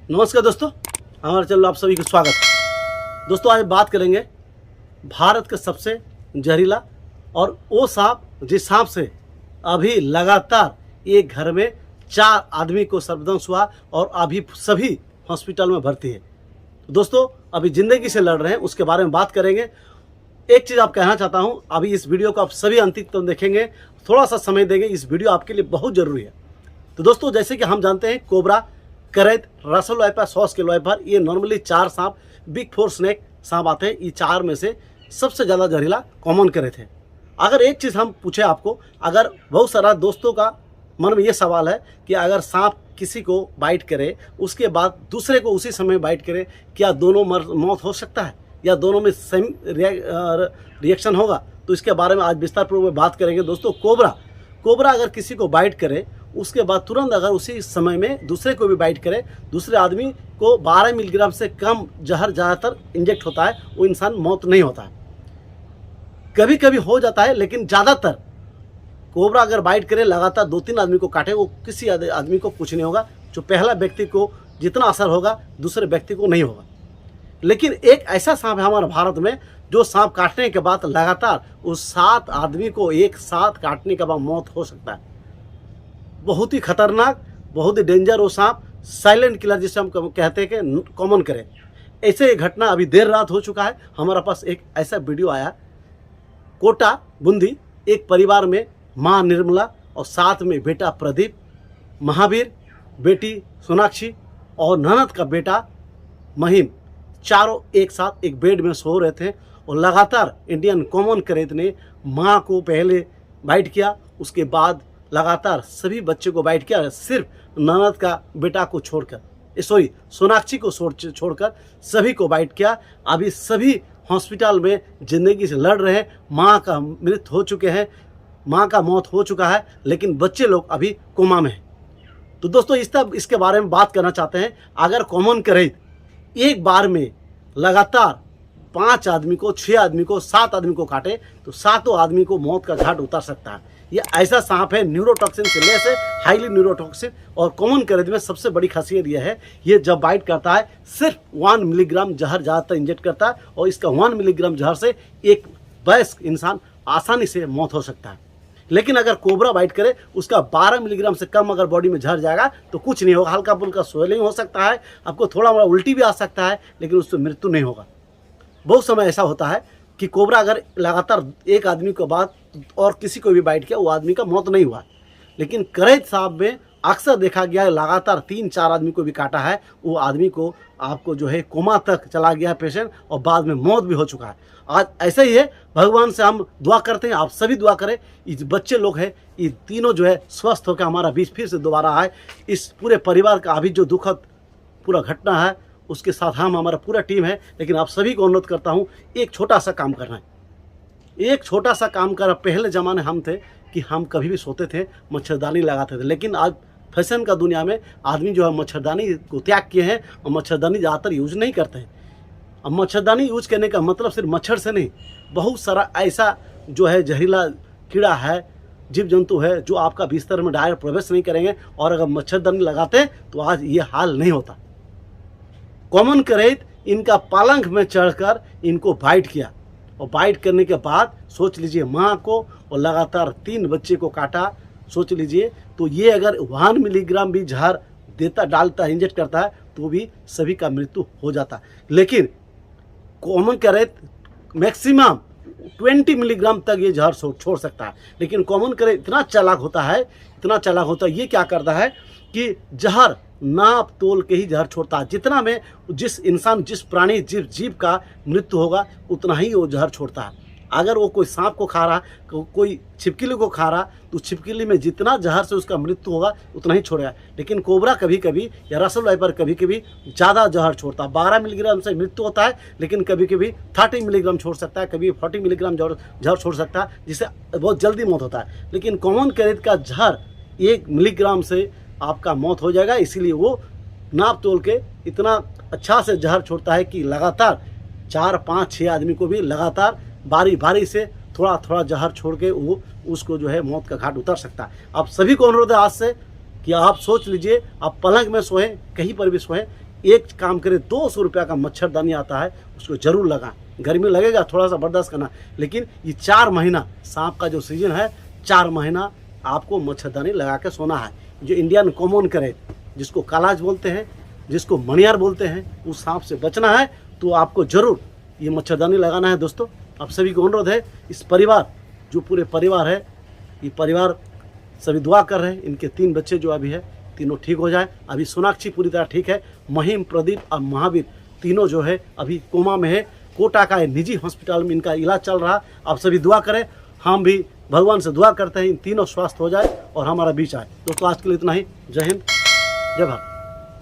नमस्कार दोस्तों, हमारे चैनल आप सभी का स्वागत है। दोस्तों आज बात करेंगे भारत का सबसे जहरीला और वो सांप जिस सांप से अभी लगातार एक घर में 4 आदमी को सर्वनाश हुआ और अभी सभी हॉस्पिटल में भर्ती है। तो दोस्तों अभी ज़िंदगी से लड़ रहे हैं, उसके बारे में बात करेंगे। एक चीज़ आप कहना चाहता हूँ, अभी इस वीडियो को आप सभी अंतिम तक देखेंगे, थोड़ा सा समय देंगे, इस वीडियो आपके लिए बहुत ज़रूरी है। तो दोस्तों जैसे कि हम जानते हैं कोबरा, करैत, रसल वाइपर, सॉस के वाइपर, ये नॉर्मली 4 सांप बिग 4 स्नेक सांप आते हैं। ये 4 में से सबसे ज़्यादा जहरीला कॉमन करैत है। अगर एक चीज़ हम पूछे आपको, अगर बहुत सारा दोस्तों का मन में ये सवाल है कि अगर सांप किसी को बाइट करे उसके बाद दूसरे को उसी समय बाइट करे, क्या दोनों मौत हो सकता है या दोनों में सेम रिएक्शन होगा? तो इसके बारे में आज विस्तार पूर्वक में बात करेंगे। दोस्तों कोबरा अगर किसी को बाइट करे उसके बाद तुरंत अगर उसी समय में दूसरे को भी बाइट करे, दूसरे आदमी को 12 मिलीग्राम से कम जहर ज़्यादातर इंजेक्ट होता है, वो इंसान मौत नहीं होता है। कभी कभी हो जाता है, लेकिन ज़्यादातर कोबरा अगर बाइट करे लगातार 2-3 आदमी को काटे, वो किसी आदमी को कुछ नहीं होगा। जो पहला व्यक्ति को जितना असर होगा दूसरे व्यक्ति को नहीं होगा। लेकिन एक ऐसा सांप है हमारे भारत में जो सांप काटने के बाद लगातार उस 7 आदमी को एक साथ काटने के बाद मौत हो सकता है। बहुत ही खतरनाक, बहुत ही डेंजर वो सांप, साइलेंट किलर जिसे हम कहते हैं कि कॉमन करें। ऐसे एक घटना अभी देर रात हो चुका है। हमारे पास एक ऐसा वीडियो आया, कोटा बूंदी, एक परिवार में माँ निर्मला और साथ में बेटा प्रदीप, महावीर, बेटी सोनाक्षी और ननद का बेटा महिम, चारों एक साथ एक बेड में सो रहे थे और लगातार इंडियन कॉमन करैत ने माँ को पहले बाइट किया, उसके बाद लगातार सभी बच्चे को बाइट किया, सिर्फ ननद का बेटा को छोड़कर, सोनाक्षी को छोड़कर सभी को बाइट किया। अभी सभी हॉस्पिटल में ज़िंदगी से लड़ रहे हैं। माँ का मृत्यु हो चुके हैं, माँ का मौत हो चुका है, लेकिन बच्चे लोग अभी कोमा में हैं। तो दोस्तों इसके बारे में बात करना चाहते हैं। अगर कॉमन करैत एक बार में लगातार 5 आदमी को, 6 आदमी को, 7 आदमी को काटे तो 7 आदमी को मौत का घाट उतार सकता है। ये ऐसा सांप है, न्यूरोटॉक्सिन से लेस है, हाईली न्यूरोटॉक्सिन। और कॉमन करैत में सबसे बड़ी खासियत यह है, ये जब बाइट करता है सिर्फ 1 मिलीग्राम जहर ज़्यादातर इंजेक्ट करता है और इसका 1 मिलीग्राम जहर से एक वयस्क इंसान आसानी से मौत हो सकता है। लेकिन अगर कोबरा बाइट करे उसका 12 मिलीग्राम से कम अगर बॉडी में झड़ जाएगा तो कुछ नहीं होगा, हल्का फुल्का स्वेलिंग हो सकता है, आपको थोड़ा मोड़ा उल्टी भी आ सकता है, लेकिन उससे मृत्यु नहीं होगा। बहुत समय ऐसा होता है कि कोबरा अगर लगातार एक आदमी के बाद और किसी को भी बाइट किया, वो आदमी का मौत नहीं हुआ। लेकिन करैत सांप में अक्सर देखा गया है लगातार 3-4 आदमी को भी काटा है, वो आदमी को आपको जो है कोमा तक चला गया है पेशेंट और बाद में मौत भी हो चुका है। आज ऐसा ही है, भगवान से हम दुआ करते हैं, आप सभी दुआ करें, ये बच्चे लोग हैं ये तीनों जो है स्वस्थ होकर हमारा बीच फिर से दोबारा आए। इस पूरे परिवार का अभी जो दुखद पूरा घटना है उसके साथ हमारा पूरा टीम है। लेकिन आप सभी को अनुरोध करता हूँ, एक छोटा सा काम करना है, एक छोटा सा काम कर। पहले ज़माने हम थे कि हम कभी भी सोते थे मच्छरदानी लगाते थे, लेकिन आज फैशन का दुनिया में आदमी जो है मच्छरदानी को त्याग किए हैं और मच्छरदानी ज़्यादातर यूज नहीं करते हैं। अब मच्छरदानी यूज करने का मतलब सिर्फ मच्छर से नहीं, बहुत सारा ऐसा जो है जहरीला कीड़ा है, जीव जंतु है जो आपका बिस्तर में डायरेक्ट प्रवेश नहीं करेंगे, और अगर मच्छरदानी लगाते हैं तो आज ये हाल नहीं होता। कॉमन करैत इनका पालंग में चढ़कर इनको बाइट किया और बाइट करने के बाद सोच लीजिए माँ को और लगातार 3 बच्चे को काटा। सोच लीजिए, तो ये अगर 1 मिलीग्राम भी जहर डालता है, इंजेक्ट करता है, तो भी सभी का मृत्यु हो जाता। लेकिन कॉमन करैत मैक्सिमम 20 मिलीग्राम तक ये जहर छोड़ सकता है। लेकिन कॉमन करैत इतना चालाक होता है, ये क्या करता है कि जहर नाप तोल के ही जहर छोड़ता है। जितना में जिस इंसान, जिस प्राणी, जीव का मृत्यु होगा उतना ही वो जहर छोड़ता है। अगर वो कोई सांप को खा रहा, कोई छिपकली को खा रहा, तो छिपकली में जितना जहर से उसका मृत्यु होगा उतना ही छोड़ेगा। लेकिन कोबरा कभी कभी या रसल वाइपर कभी कभी ज़्यादा जहर छोड़ता है। 12 मिलीग्राम से मृत्यु होता है, लेकिन कभी कभी 30 मिलीग्राम छोड़ सकता है, कभी 40 मिलीग्राम जहर छोड़ सकता है, जिससे बहुत जल्दी मौत होता है। लेकिन कॉमन करैत का जहर 1 मिलीग्राम से आपका मौत हो जाएगा। इसीलिए वो नाप तोल के इतना अच्छा से जहर छोड़ता है कि लगातार 4-5-6 आदमी को भी लगातार बारी बारी से थोड़ा थोड़ा जहर छोड़ के वो उसको जो है मौत का घाट उतर सकता है। आप सभी को अनुरोध है आज से कि आप सोच लीजिए, आप पलंग में सोएं, कहीं पर भी सोएं, एक काम करें, 200 रुपया का मच्छरदानी आता है, उसको जरूर लगाएं। गर्मी लगेगा, थोड़ा सा बर्दाश्त करना, लेकिन ये 4 महीना सांप का जो सीजन है, 4 महीना आपको मच्छरदानी लगा के सोना है। जो इंडियन कॉमन करे, जिसको कालाज बोलते हैं, जिसको मणियार बोलते हैं, उस सांप से बचना है तो आपको जरूर ये मच्छरदानी लगाना है। दोस्तों, आप सभी को अनुरोध है, इस परिवार, जो पूरे परिवार है, ये परिवार सभी दुआ कर रहे हैं, इनके 3 बच्चे जो अभी है, तीनों ठीक हो जाए। अभी सोनाक्षी पूरी तरह ठीक है, महिम, प्रदीप और महावीर तीनों जो है अभी कोमा में है। कोटा का निजी हॉस्पिटल में इनका इलाज चल रहा। आप सभी दुआ करें, हम भी भगवान से दुआ करते हैं इन तीनों स्वस्थ हो जाए और हमारा बीच आए। दोस्तों, आज के लिए इतना ही। जय हिंद, जय भारत।